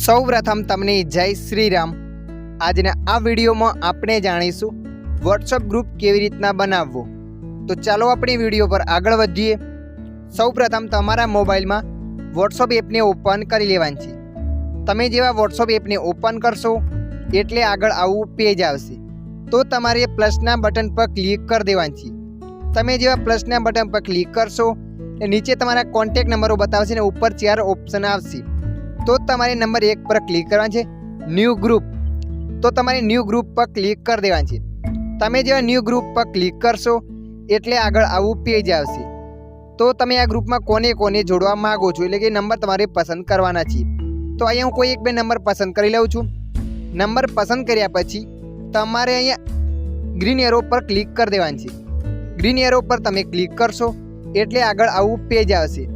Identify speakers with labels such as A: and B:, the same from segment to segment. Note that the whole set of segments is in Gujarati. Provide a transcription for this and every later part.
A: સૌપ્રથમ તમને જય શ્રી રામ। આજના આ વિડીયોમાં આપણે જાણીશું વોટ્સઅપ ગ્રુપ કેવી રીતના બનાવવું। તો ચાલો આપણી વિડીયો પર આગળ વધીએ। સૌપ્રથમ તમારા મોબાઈલમાં વોટ્સઅપ એપને ઓપન કરી લેવાની છે। તમે જેવા વોટ્સઅપ એપને ઓપન કરશો એટલે આગળ આવું પેજ આવશે। તો તમારે પ્લસના બટન પર ક્લિક કરી દેવાની છે। તમે જેવા પ્લસના બટન પર ક્લિક કરશો એટલે નીચે તમારા કોન્ટેક્ટ નંબરો બતાવશે ને ઉપર 4 ઓપ્શન આવશે। तो तमारे नंबर 1 पर क्लिक करवाना है न्यू ग्रुप। तो तमारे न्यू ग्रुप पर क्लिक कर देवाना है। तमे जेवा न्यू ग्रुप पर क्लिक करशो एटले आगळ आवुं पेज आवशे। तो तमे आ ग्रुप में कोने कोने जोड़वा मांगो छो एटले के नंबर तमारे पसंद करवाना छे। तो अहींया हूँ कोई एक बे नंबर पसंद करी लऊं छुं। नंबर पसंद कर्या पछी तमारे अहींया ग्रीन एरो पर क्लिक कर देवानी छे। ग्रीन एरो पर तमे क्लिक करशो एटले आगळ आवुं पेज आवशे।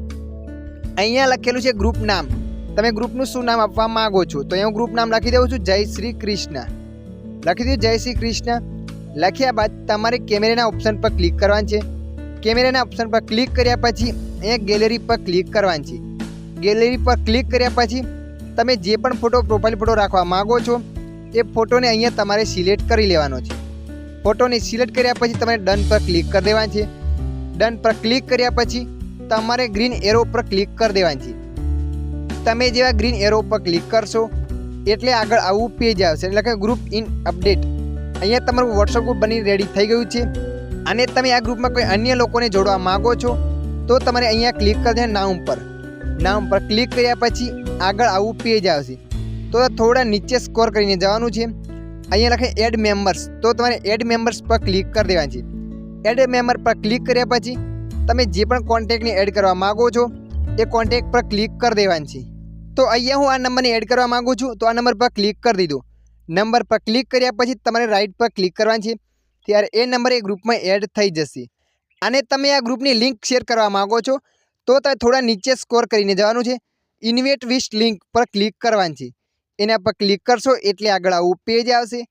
A: अहींया लखेलुं छे ग्रुप नाम। तमे ग्रुपનું શું નામ આપવા માંગો છો તો હું ગ્રુપ નામ લખી દઉં છું જય શ્રી કૃષ્ણ। લખી દઉં જય શ્રી કૃષ્ણ। લખ્યા બાદ તમારે કેમેરાના ઓપ્શન પર ક્લિક કરવાનું છે। કેમેરાના ઓપ્શન પર ક્લિક કર્યા પછી અહીંયા ગેલેરી પર ક્લિક કરવાનું છે। ગેલેરી પર ક્લિક કર્યા પછી તમે જે પણ ફોટો પ્રોફાઇલ ફોટો રાખવા માંગો છો એ ફોટોને અહીંયા તમારે સિલેક્ટ કરી લેવાનો છે। ફોટોને સિલેક્ટ કર્યા પછી તમારે ડન પર ક્લિક કરી દેવાનું છે। ડન પર ક્લિક કર્યા પછી તમારે ગ્રીન એરો પર ક્લિક કરી દેવાનું છે। તમે જેવા ગ્રીન એરો પર ક્લિક કરશો એટલે આગળ આવું પેજ આવશે એટલે કે ગ્રુપ ઇન અપડેટ। અહીંયા તમારું વોટ્સઅપ ગ્રુપ બની રેડી થઈ ગયું છે અને તમે આ ગ્રુપમાં કોઈ અન્ય લોકોને જોડવા માંગો છો તો તમારે અહીંયા ક્લિક કરી દેવાનું નામ પર। નામ પર ક્લિક કર્યા પછી આગળ આવું પેજ આવશે। તો થોડા નીચે સ્ક્રોલ કરીને જવાનું છે। અહીંયા લખે એડ મેમ્બર્સ। તો તમારે એડ મેમ્બર્સ પર ક્લિક કરી દેવાનું છે। એડ મેમ્બર પર ક્લિક કર્યા પછી તમે જે પણ કોન્ટેક્ટને એડ કરવા માંગો છો એ કોન્ટેક્ટ પર ક્લિક કરી દેવાનું છે। तो अहींया हूँ आ नंबर ने एड करवा मांगू छूँ तो आ नंबर पर क्लिक कर दीधो। नंबर पर क्लिक कर्या पछी तमारे राइट पर क्लिक करवानुं छे त्यारे ए नंबर ए ग्रुप में एड थई जशे। अने तमे आ ग्रुपनी लिंक शेर करवा मांगो छो तो थोड़ा नीचे स्क्रोल करीने जवानुं छे। इन्वाइट विश लिंक पर क्लिक करवानी छे। एना पर क्लिक करशो एटले आगळ आवुं पेज आवशे।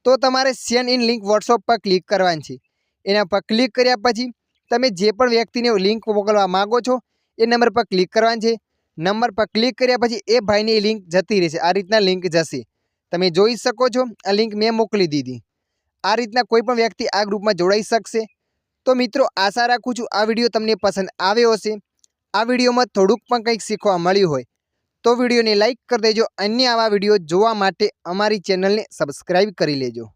A: तो तमारे सेंड इन लिंक वॉट्सएप पर क्लिक करवानी छे। एना पर क्लिक कर्या पछी तमे जे पण व्यक्तिने लिंक मोकलवा मांगो छो ए नंबर पर क्लिक करवानी छे। नंबर पर क्लिक कर्या पछी ए भाईनी लिंक जती रहेशे। आ रीतना लिंक जशे तमे जोई शको छो। आ लिंक मैं मोकली दीधी। आ रीतना कोई पण व्यक्ति आ ग्रुप में जोड़ाई शकशे। तो मित्रों आशा राखुं छुं आ विडियो तमने पसंद आव्यो हशे। आ विडियोमां थोडुंक पण कंईक शीखवा मळ्युं होय तो विडियोने लाइक कर देजो। अन्य आवा विडियो जोवा माटे अमारी चेनलने सब्सक्राइब करी लेजो।